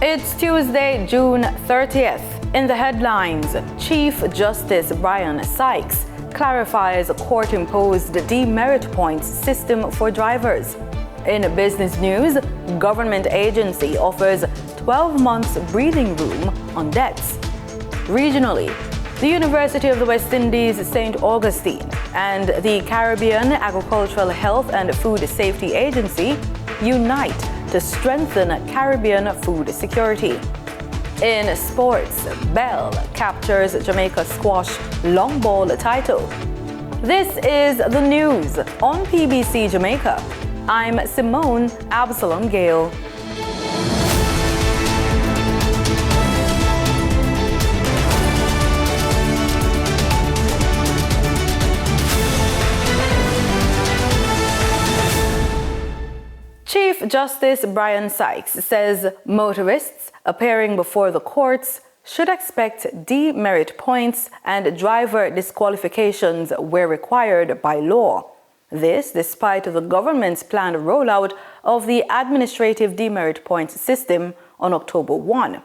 It's Tuesday, June 30th. In the headlines, Chief Justice Brian Sykes clarifies court-imposed demerit points system for drivers. In business news, government agency offers 12 months breathing room on debts. Regionally, the University of the West Indies St. Augustine and the Caribbean Agricultural Health and Food Safety Agency unite to strengthen Caribbean food security. In sports, Bell captures Jamaica squash long ball title. This is the news on PBC Jamaica. I'm Simone Absalom Gale. Chief Justice Brian Sykes says motorists appearing before the courts should expect demerit points and driver disqualifications where required by law. This despite the government's planned rollout of the administrative demerit points system on October 1.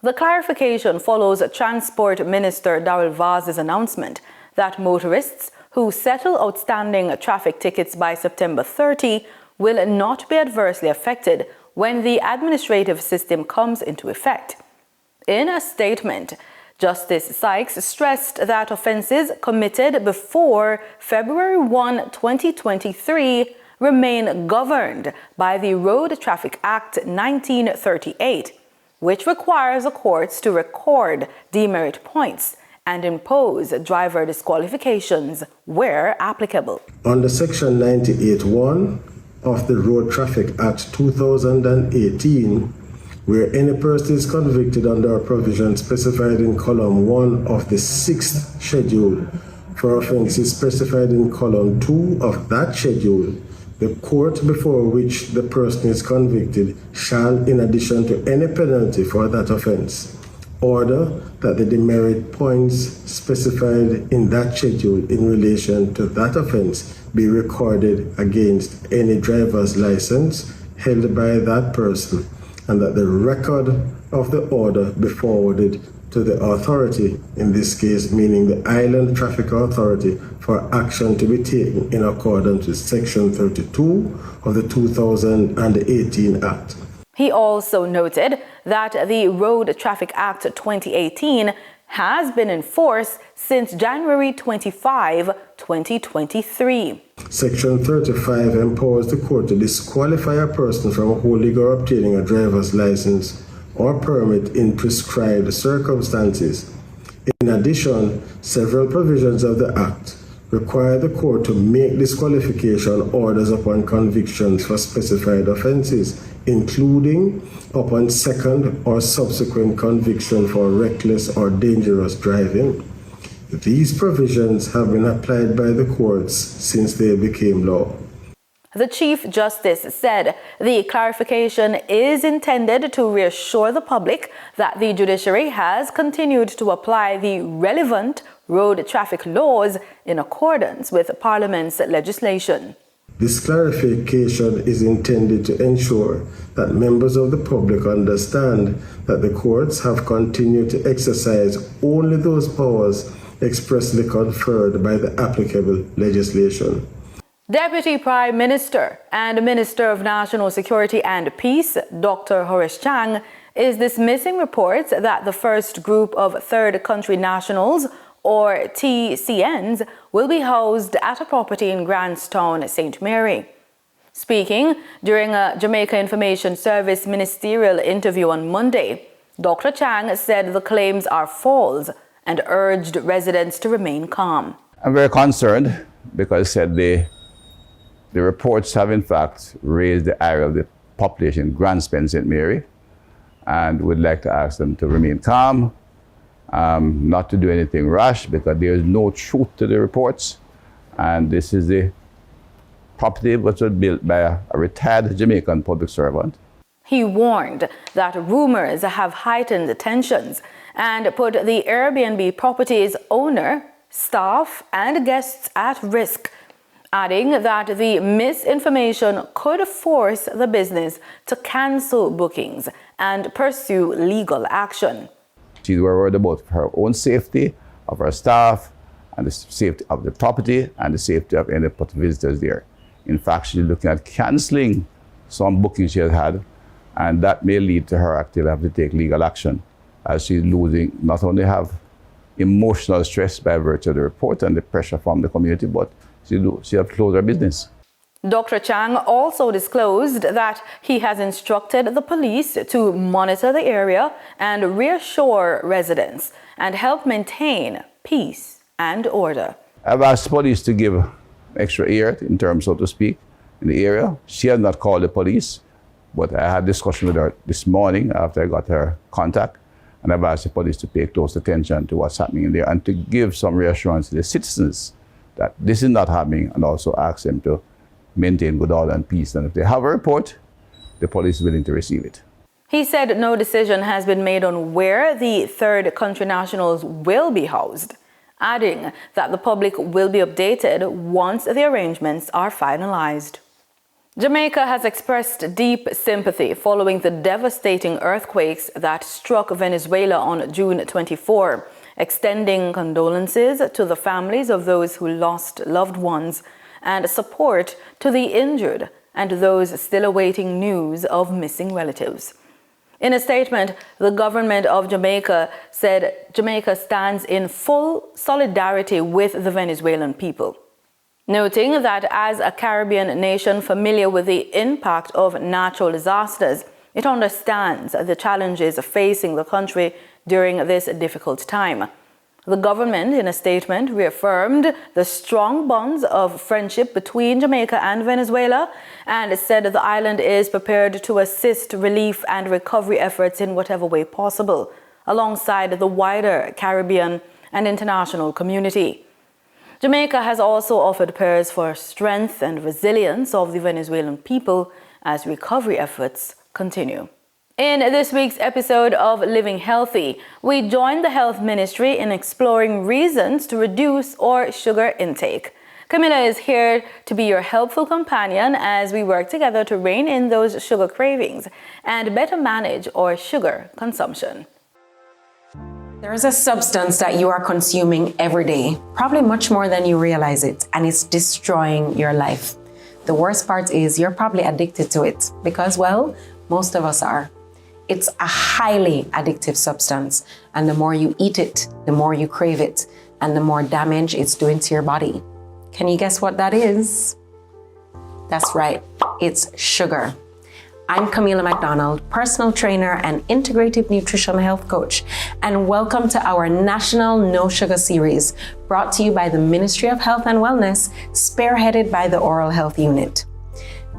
The clarification follows Transport Minister Darrell Vaz's announcement that motorists who settle outstanding traffic tickets by September 30 will not be adversely affected when the administrative system comes into effect. In a statement, Justice Sykes stressed that offences committed before February 1, 2023 remain governed by the Road Traffic Act 1938, which requires the courts to record demerit points and impose driver disqualifications where applicable. Under Section 98(1) of the Road Traffic Act 2018, where any person is convicted under a provision specified in column 1 of the 6th schedule for offences specified in column 2 of that schedule, the court before which the person is convicted shall, in addition to any penalty for that offence, order that the demerit points specified in that schedule in relation to that offence be recorded against any driver's license held by that person, and that the record of the order be forwarded to the authority, in this case meaning the Island Traffic Authority, for action to be taken in accordance with Section 32 of the 2018 Act. He also noted that the Road Traffic Act 2018 has been in force since January 25, 2023. Section 35 empowers the court to disqualify a person from holding or obtaining a driver's license or permit in prescribed circumstances. In addition, several provisions of the Act require the court to make disqualification orders upon convictions for specified offences, including upon second or subsequent conviction for reckless or dangerous driving. These provisions have been applied by the courts since they became law. The Chief Justice said the clarification is intended to reassure the public that the judiciary has continued to apply the relevant road traffic laws in accordance with Parliament's legislation. This clarification is intended to ensure that members of the public understand that the courts have continued to exercise only those powers expressly conferred by the applicable legislation. Deputy Prime Minister and Minister of National Security and Peace, Dr. Horace Chang, is dismissing reports that the first group of third country nationals, or TCNs, will be housed at a property in Grantstown, St. Mary. Speaking during a Jamaica Information Service ministerial interview on Monday, Dr. Chang said the claims are false and urged residents to remain calm. I'm very concerned because said the reports have in fact raised the ire of the population in Grantstown, St. Mary, and would like to ask them to remain calm, not to do anything rash, because there is no truth to the reports. And this is the property which was built by a retired Jamaican public servant. He warned that rumors have heightened tensions and put the Airbnb property's owner, staff, and guests at risk. adding that the misinformation could force the business to cancel bookings and pursue legal action. She's worried about her own safety, of her staff, and the safety of the property and the safety of any visitors there. In fact, she's looking at canceling some bookings she has had, and that may lead to her actually having to take legal action, as she's losing, not only have emotional stress by virtue of the report and the pressure from the community, but she has to close her business. Dr. Chang also disclosed that he has instructed the police to monitor the area and reassure residents and help maintain peace and order. I've asked police to give extra ear, in terms, so to speak, in the area. She has not called the police, but I had a discussion with her this morning after I got her contact, and I've asked the police to pay close attention to what's happening in there and to give some reassurance to the citizens that this is not happening, and also ask them to maintain good order and peace. And if they have a report, the police is willing to receive it. He said no decision has been made on where the third country nationals will be housed, adding that the public will be updated once the arrangements are finalized. Jamaica has expressed deep sympathy following the devastating earthquakes that struck Venezuela on June 24, extending condolences to the families of those who lost loved ones and support to the injured and those still awaiting news of missing relatives. In a statement, the government of Jamaica said Jamaica stands in full solidarity with the Venezuelan people, noting that as a Caribbean nation familiar with the impact of natural disasters, it understands the challenges facing the country during this difficult time. The government, in a statement, reaffirmed the strong bonds of friendship between Jamaica and Venezuela and said the island is prepared to assist relief and recovery efforts in whatever way possible, alongside the wider Caribbean and international community. Jamaica has also offered prayers for strength and resilience of the Venezuelan people as recovery efforts continue. In this week's episode of Living Healthy, we join the Health Ministry in exploring reasons to reduce our sugar intake. Camilla is here to be your helpful companion as we work together to rein in those sugar cravings and better manage our sugar consumption. There is a substance that you are consuming every day, probably much more than you realize it, and it's destroying your life. The worst part is you're probably addicted to it because, well, most of us are. It's a highly addictive substance, and the more you eat it, the more you crave it, and the more damage it's doing to your body. Can you guess what that is? That's right, it's sugar. I'm Camila McDonald, personal trainer and integrative nutrition health coach, and welcome to our National No Sugar series, brought to you by the Ministry of Health and Wellness, spearheaded by the Oral Health Unit.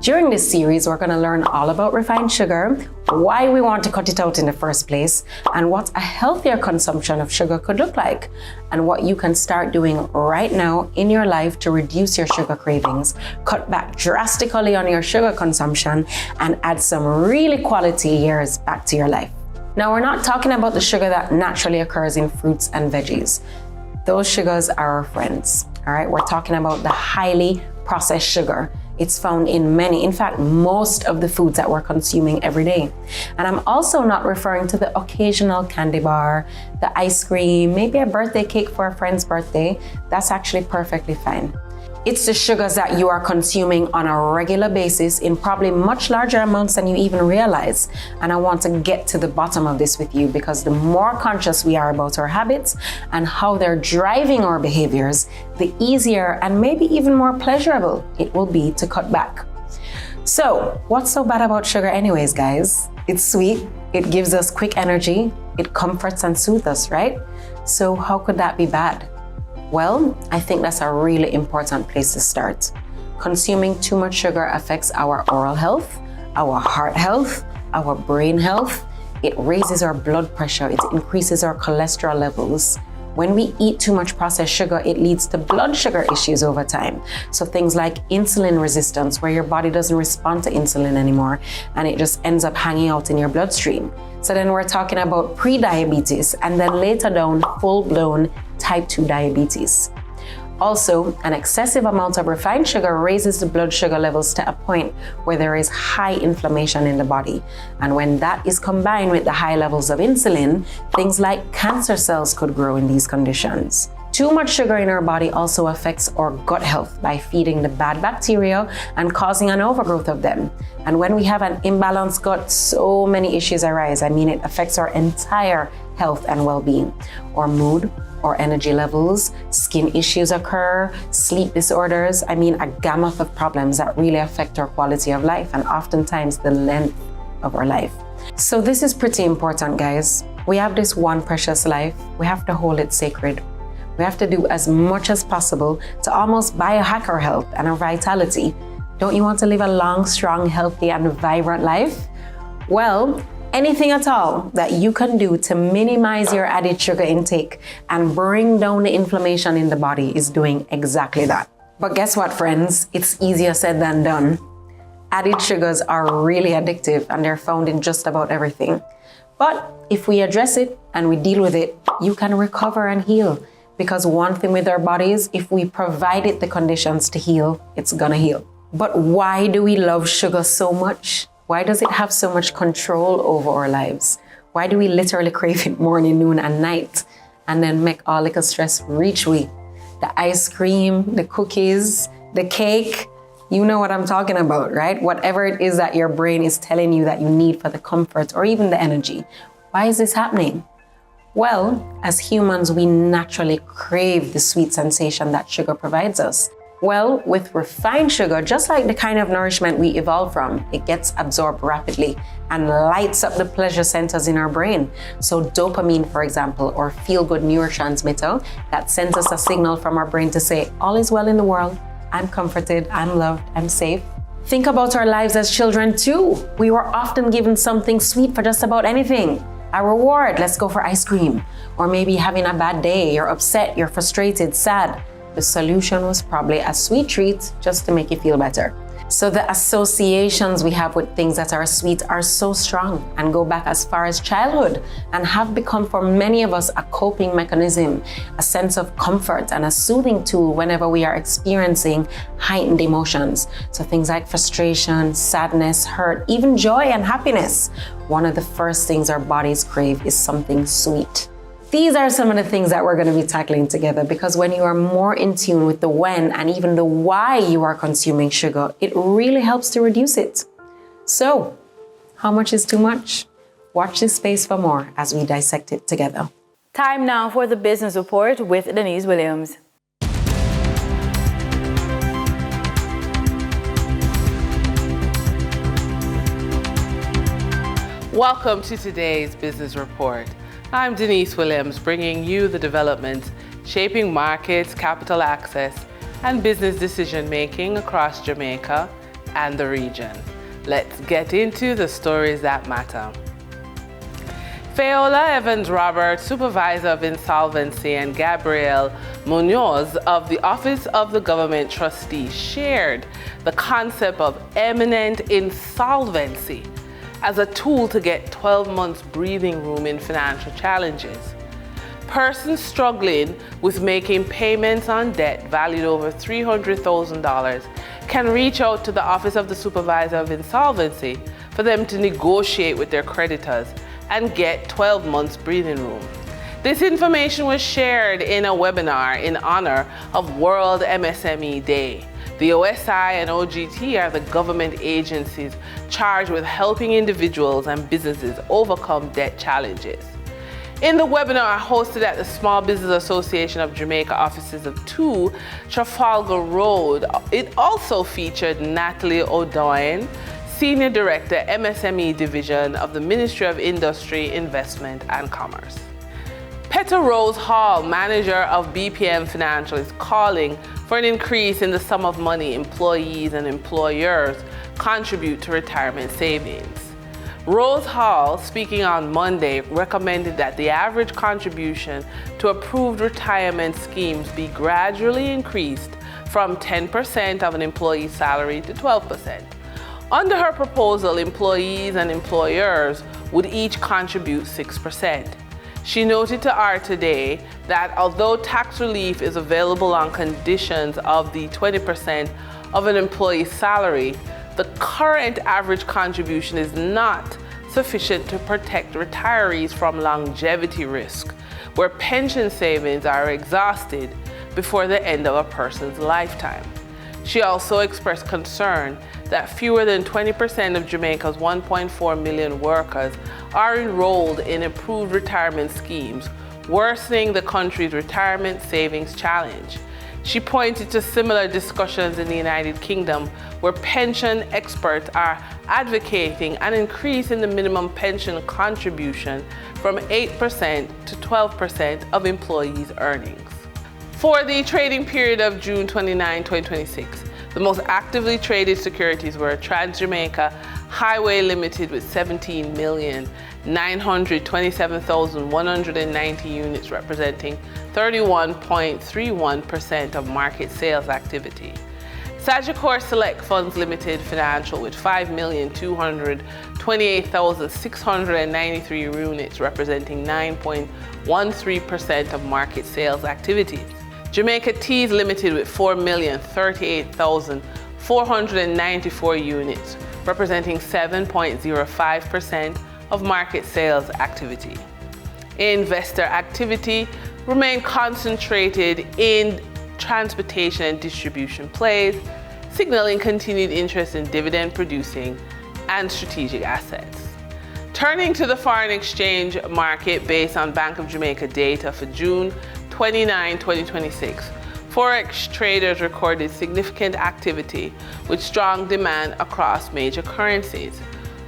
During this series, we're going to learn all about refined sugar, why we want to cut it out in the first place, and what a healthier consumption of sugar could look like, and what you can start doing right now in your life to reduce your sugar cravings, cut back drastically on your sugar consumption, and add some really quality years back to your life. Now, we're not talking about the sugar that naturally occurs in fruits and veggies. Those sugars are our friends, all right? We're talking about the highly processed sugar. It's found in many, in fact, most of the foods that we're consuming every day. And I'm also not referring to the occasional candy bar, the ice cream, maybe a birthday cake for a friend's birthday. That's actually perfectly fine. It's the sugars that you are consuming on a regular basis in probably much larger amounts than you even realize. And I want to get to the bottom of this with you, because the more conscious we are about our habits and how they're driving our behaviors, the easier and maybe even more pleasurable it will be to cut back. So, what's so bad about sugar anyways, guys? It's sweet, it gives us quick energy, it comforts and soothes us, right? So how could that be bad? Well, I think that's a really important place to start. Consuming too much sugar affects our oral health, our heart health, our brain health. It raises our blood pressure, it increases our cholesterol levels. When we eat too much processed sugar, it leads to blood sugar issues over time. So things like insulin resistance, where your body doesn't respond to insulin anymore, and it just ends up hanging out in your bloodstream. So then we're talking about pre-diabetes, and then later down, full-blown type 2 diabetes. Also, an excessive amount of refined sugar raises the blood sugar levels to a point where there is high inflammation in the body. And when that is combined with the high levels of insulin, things like cancer cells could grow in these conditions. Too much sugar in our body also affects our gut health by feeding the bad bacteria and causing an overgrowth of them. And when we have an imbalanced gut, so many issues arise. It affects our entire health and well-being. Our mood, our energy levels, skin issues occur, sleep disorders. A gamut of problems that really affect our quality of life and oftentimes the length of our life. So this is pretty important, guys. We have this one precious life. We have to hold it sacred. We have to do as much as possible to almost biohack our health and our vitality. Don't you want to live a long, strong, healthy, and vibrant life? Well, anything at all that you can do to minimize your added sugar intake and bring down the inflammation in the body is doing exactly that. But guess what, friends? It's easier said than done. Added sugars are really addictive and they're found in just about everything. But if we address it and we deal with it, you can recover and heal. Because one thing with our bodies, if we provide it the conditions to heal, it's gonna heal. But why do we love sugar so much? Why does it have so much control over our lives? Why do we literally crave it morning, noon, and night? And then make all little stress reach we? The ice cream, the cookies, the cake, you know what I'm talking about, right? Whatever it is that your brain is telling you that you need for the comfort or even the energy. Why is this happening? Well, as humans, we naturally crave the sweet sensation that sugar provides us. Well, with refined sugar, just like the kind of nourishment we evolved from, it gets absorbed rapidly and lights up the pleasure centers in our brain. So dopamine, for example, or feel-good neurotransmitter, that sends us a signal from our brain to say, all is well in the world, I'm comforted, I'm loved, I'm safe. Think about our lives as children too. We were often given something sweet for just about anything. A reward, let's go for ice cream. Or maybe having a bad day, you're upset, you're frustrated, sad. The solution was probably a sweet treat just to make you feel better. So the associations we have with things that are sweet are so strong and go back as far as childhood and have become for many of us a coping mechanism, a sense of comfort and a soothing tool whenever we are experiencing heightened emotions. So things like frustration, sadness, hurt, even joy and happiness. One of the first things our bodies crave is something sweet. These are some of the things that we're going to be tackling together because when you are more in tune with the when and even the why you are consuming sugar, it really helps to reduce it. So, how much is too much? Watch this space for more as we dissect it together. Time now for the business report with Denise Williams. Welcome to today's business report. I'm Denise Williams, bringing you the developments shaping markets, capital access, and business decision-making across Jamaica and the region. Let's get into the stories that matter. Fayola Evans-Robert, Supervisor of Insolvency, and Gabrielle Munoz of the Office of the Government Trustee shared the concept of eminent insolvency as a tool to get 12 months breathing room in financial challenges. Persons struggling with making payments on debt valued over $300,000 can reach out to the Office of the Supervisor of Insolvency for them to negotiate with their creditors and get 12 months breathing room. This information was shared in a webinar in honor of World MSME Day. The OSI and OGT are the government agencies charged with helping individuals and businesses overcome debt challenges. In the webinar hosted at the Small Business Association of Jamaica offices of 2 Trafalgar Road, it also featured Natalie O'Doyen, Senior Director, MSME Division of the Ministry of Industry, Investment and Commerce. Petter Rose Hall, manager of BPM Financial, is calling for an increase in the sum of money employees and employers contribute to retirement savings. Rose Hall, speaking on Monday, recommended that the average contribution to approved retirement schemes be gradually increased from 10% of an employee's salary to 12%. Under her proposal, employees and employers would each contribute 6%. She noted to R Today that although tax relief is available on conditions of the 20% of an employee's salary, the current average contribution is not sufficient to protect retirees from longevity risk, where pension savings are exhausted before the end of a person's lifetime. She also expressed concern that fewer than 20% of Jamaica's 1.4 million workers are enrolled in improved retirement schemes, worsening the country's retirement savings challenge. She pointed to similar discussions in the United Kingdom, where pension experts are advocating an increase in the minimum pension contribution from 8% to 12% of employees' earnings. For the trading period of June 29, 2026, the most actively traded securities were Trans-Jamaica Highway Limited with 17,927,190 units, representing 31.31% of market sales activity. Sagicor Select Funds Limited Financial with 5,228,693 units, representing 9.13% of market sales activities. Jamaica Teas Limited with 4,038,494 units, representing 7.05% of market sales activity. Investor activity remained concentrated in transportation and distribution plays, signaling continued interest in dividend-producing and strategic assets. Turning to the foreign exchange market based on Bank of Jamaica data for June 29, 2026, Forex traders recorded significant activity with strong demand across major currencies.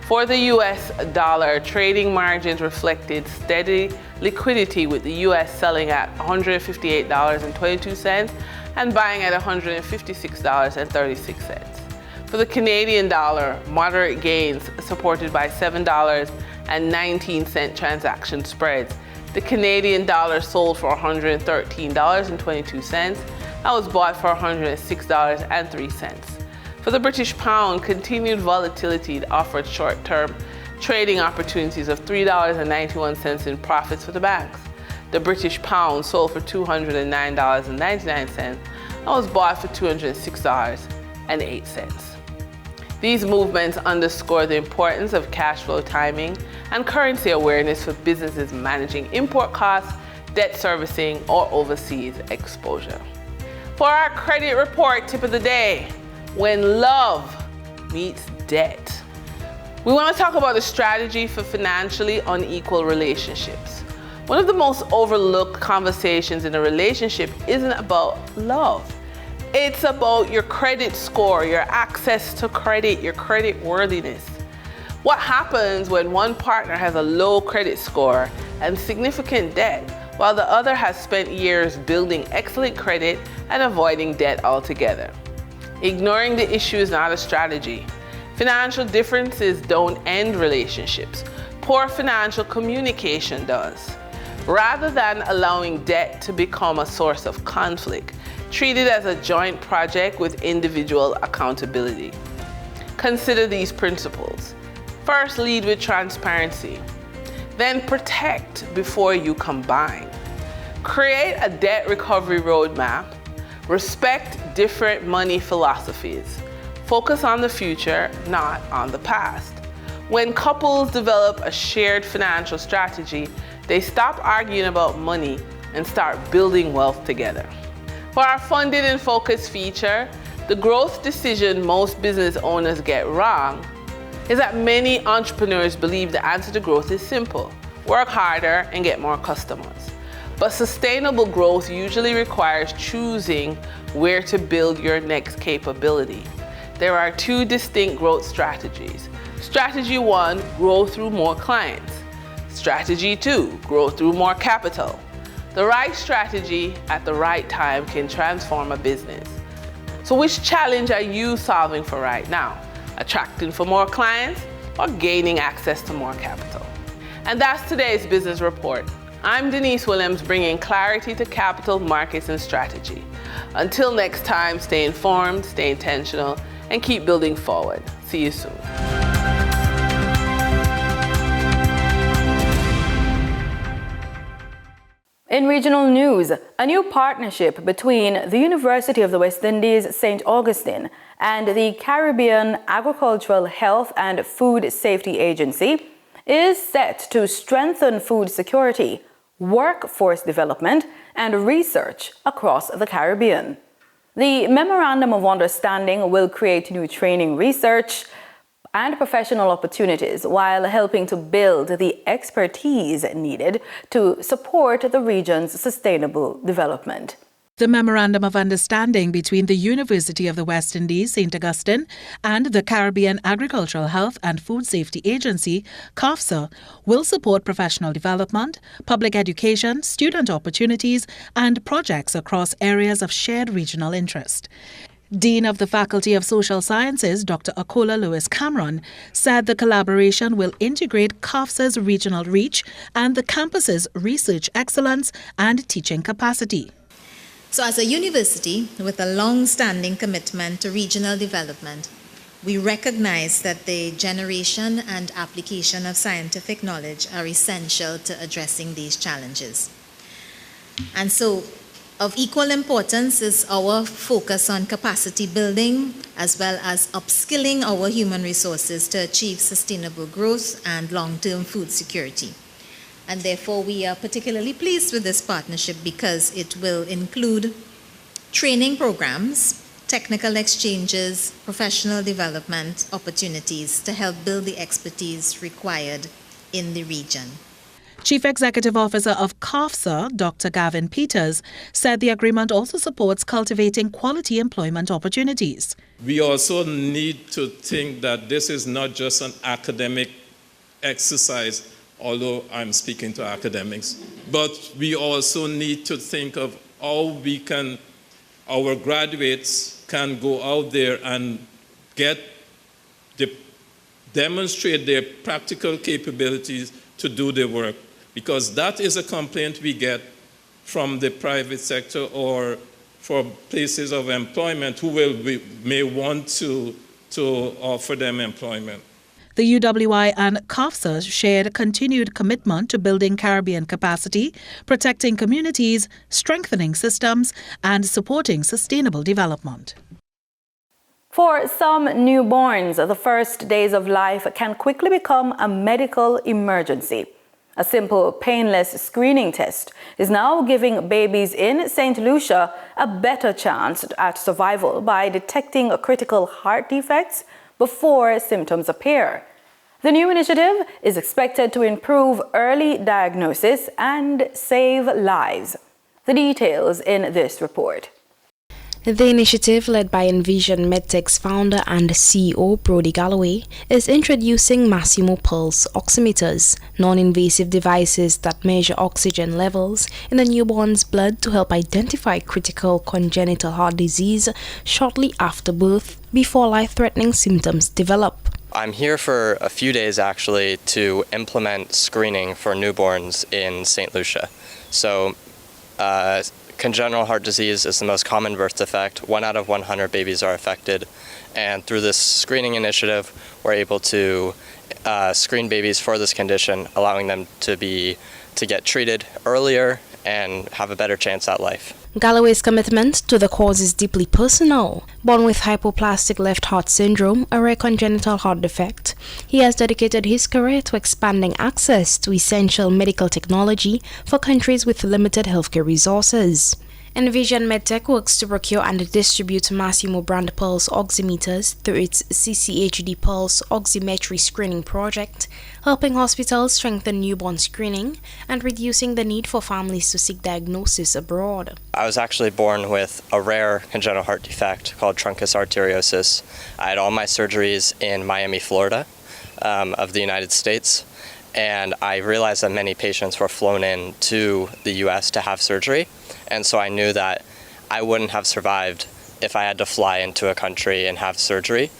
For the US dollar, trading margins reflected steady liquidity, with the US selling at $158.22 and buying at $156.36. For the Canadian dollar, moderate gains supported by $7.19 transaction spreads. The Canadian dollar sold for $113.22 and was bought for $106.03. For the British pound, continued volatility offered short-term trading opportunities of $3.91 in profits for the banks. The British pound sold for $209.99 and was bought for $206.08. These movements underscore the importance of cash flow timing and currency awareness for businesses managing import costs, debt servicing, or overseas exposure. For our credit report tip of the day, when love meets debt. We want to talk about a strategy for financially unequal relationships. One of the most overlooked conversations in a relationship isn't about love. It's about your credit score, your access to credit, your credit worthiness. What happens when one partner has a low credit score and significant debt, while the other has spent years building excellent credit and avoiding debt altogether? Ignoring the issue is not a strategy. Financial differences don't end relationships. Poor financial communication does. Rather than allowing debt to become a source of conflict, treat it as a joint project with individual accountability. Consider these principles. First, lead with transparency. Then protect before you combine. Create a debt recovery roadmap. Respect different money philosophies. Focus on the future, not on the past. When couples develop a shared financial strategy, they stop arguing about money and start building wealth together. For our Funded and Focused feature, the growth decision most business owners get wrong is that many entrepreneurs believe the answer to growth is simple: work harder and get more customers. But sustainable growth usually requires choosing where to build your next capability. There are two distinct growth strategies. Strategy 1, grow through more clients. Strategy 2, grow through more capital. The right strategy at the right time can transform a business. So which challenge are you solving for right now? Attracting for more clients or gaining access to more capital? And that's today's business report. I'm Denise Williams, bringing clarity to capital markets and strategy. Until next time, stay informed, stay intentional, and keep building forward. See you soon. In regional news, a new partnership between the University of the West Indies, St. Augustine, and the Caribbean Agricultural Health and Food Safety Agency is set to strengthen food security, workforce development, and research across the Caribbean. The Memorandum of Understanding will create new training, research, and professional opportunities while helping to build the expertise needed to support the region's sustainable development. The Memorandum of Understanding between the University of the West Indies, St. Augustine, and the Caribbean Agricultural Health and Food Safety Agency, CAFSA, will support professional development, public education, student opportunities, and projects across areas of shared regional interest. Dean of the Faculty of Social Sciences, Dr. Akola Lewis Cameron, said the collaboration will integrate CAFSA's regional reach and the campus's research excellence and teaching capacity. So as a university with a long-standing commitment to regional development, we recognize that the generation and application of scientific knowledge are essential to addressing these challenges. And so, of equal importance is our focus on capacity building as well as upskilling our human resources to achieve sustainable growth and long-term food security. And therefore, we are particularly pleased with this partnership because it will include training programs, technical exchanges, professional development opportunities to help build the expertise required in the region. Chief Executive Officer of CAFSA, Dr. Gavin Peters, said the agreement also supports cultivating quality employment opportunities. We also need to think that this is not just an academic exercise, although I'm speaking to academics, but we also need to think of how our graduates can go out there and demonstrate their practical capabilities to do their work. Because that is a complaint we get from the private sector or for places of employment who may want to offer them employment. The UWI and CAFSA shared continued commitment to building Caribbean capacity, protecting communities, strengthening systems, and supporting sustainable development. For some newborns, the first days of life can quickly become a medical emergency. A simple, painless screening test is now giving babies in St. Lucia a better chance at survival by detecting critical heart defects before symptoms appear. The new initiative is expected to improve early diagnosis and save lives. The details in this report. The initiative, led by Envision Medtech's founder and CEO Brody Galloway, is introducing Massimo Pulse oximeters, non-invasive devices that measure oxygen levels in a newborn's blood to help identify critical congenital heart disease shortly after birth before life-threatening symptoms develop. I'm here for a few days actually to implement screening for newborns in St. Lucia. So, congenital heart disease is the most common birth defect. 1 out of 100 babies are affected. And through this screening initiative, we're able to screen babies for this condition, allowing them to get treated earlier and have a better chance at life. Galloway's commitment to the cause is deeply personal. Born with hypoplastic left heart syndrome, a rare congenital heart defect, he has dedicated his career to expanding access to essential medical technology for countries with limited healthcare resources. Envision Medtech works to procure and distribute Massimo brand Pulse oximeters through its CCHD Pulse oximetry screening project, helping hospitals strengthen newborn screening and reducing the need for families to seek diagnosis abroad. I was actually born with a rare congenital heart defect called truncus arteriosus. I had all my surgeries in Miami, Florida, of the United States, and I realized that many patients were flown in to the US to have surgery. And so I knew that I wouldn't have survived if I had to fly into a country and have surgery.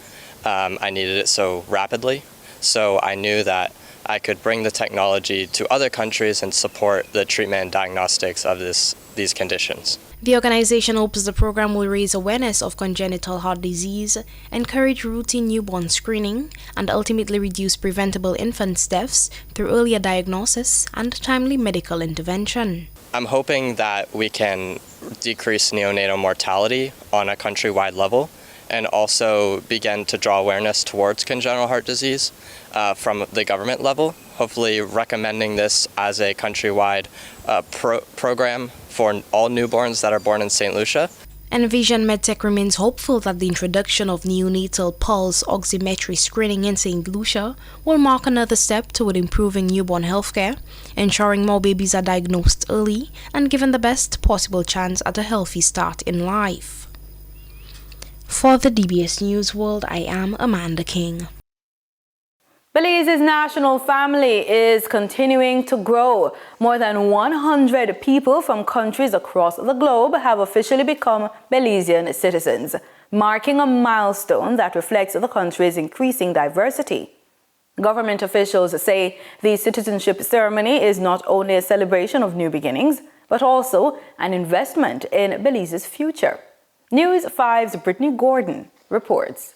I needed it so rapidly. So I knew that I could bring the technology to other countries and support the treatment and diagnostics of these conditions. The organization hopes the program will raise awareness of congenital heart disease, encourage routine newborn screening, and ultimately reduce preventable infant deaths through earlier diagnosis and timely medical intervention. I'm hoping that we can decrease neonatal mortality on a countrywide level and also begin to draw awareness towards congenital heart disease from the government level, hopefully recommending this as a countrywide program for all newborns that are born in St. Lucia. And Vision Medtech remains hopeful that the introduction of neonatal pulse oximetry screening in St. Lucia will mark another step toward improving newborn healthcare, ensuring more babies are diagnosed early and given the best possible chance at a healthy start in life. For the DBS News World, I am Amanda King. Belize's national family is continuing to grow. More than 100 people from countries across the globe have officially become Belizean citizens, marking a milestone that reflects the country's increasing diversity. Government officials say the citizenship ceremony is not only a celebration of new beginnings, but also an investment in Belize's future. News 5's Brittany Gordon reports.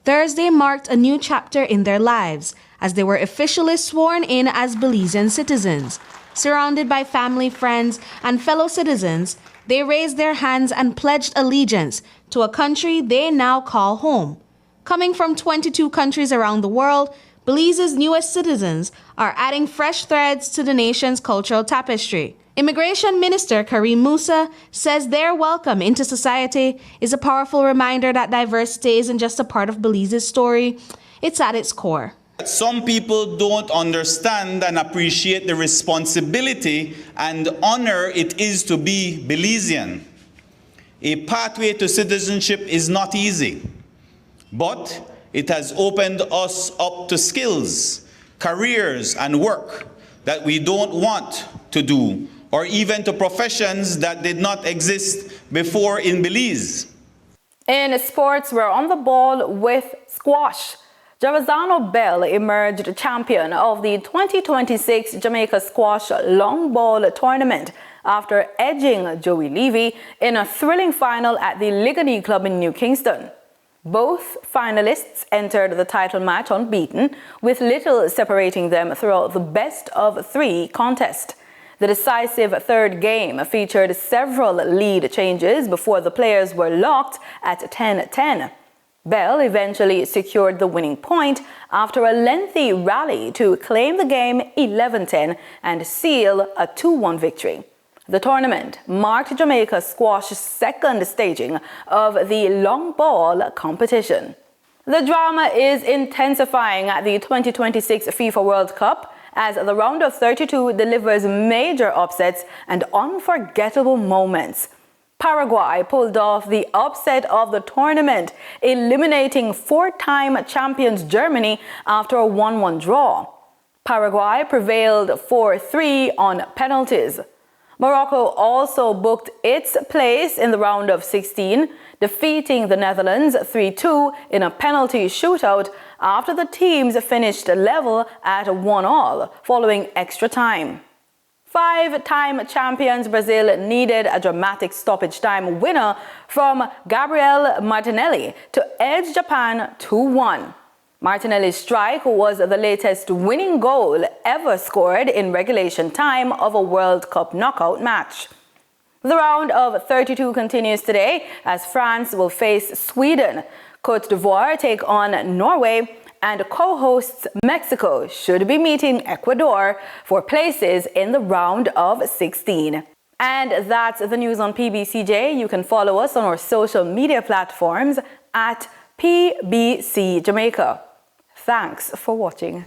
Thursday marked a new chapter in their lives as they were officially sworn in as Belizean citizens. Surrounded by family, friends, and fellow citizens, they raised their hands and pledged allegiance to a country they now call home. Coming from 22 countries around the world, Belize's newest citizens are adding fresh threads to the nation's cultural tapestry. Immigration Minister Karim Musa says their welcome into society is a powerful reminder that diversity isn't just a part of Belize's story, it's at its core. Some people don't understand and appreciate the responsibility and honor it is to be Belizean. A pathway to citizenship is not easy, but it has opened us up to skills, careers, and work that we don't want to do, or even to professions that did not exist before in Belize. In sports, we're on the ball with squash. Jarazano Bell emerged champion of the 2026 Jamaica Squash Long Ball Tournament after edging Joey Levy in a thrilling final at the Ligani Club in New Kingston. Both finalists entered the title match unbeaten, with little separating them throughout the best-of-3 contest. The decisive third game featured several lead changes before the players were locked at 10-10. Bell eventually secured the winning point after a lengthy rally to claim the game 11-10 and seal a 2-1 victory. The tournament marked Jamaica Squash's second staging of the long ball competition. The drama is intensifying at the 2026 FIFA World Cup as the round of 32 delivers major upsets and unforgettable moments. Paraguay pulled off the upset of the tournament, eliminating four-time champions Germany after a 1-1 draw. Paraguay prevailed 4-3 on penalties. Morocco also booked its place in the round of 16, defeating the Netherlands 3-2 in a penalty shootout after the teams finished level at 1-1 following extra time. Five-time champions Brazil needed a dramatic stoppage time winner from Gabriel Martinelli to edge Japan 2-1. Martinelli's strike was the latest winning goal ever scored in regulation time of a World Cup knockout match. The round of 32 continues today as France will face Sweden, Côte d'Ivoire take on Norway, and co-hosts Mexico should be meeting Ecuador for places in the round of 16. And that's the news on PBCJ. You can follow us on our social media platforms at PBCJamaica. Thanks for watching.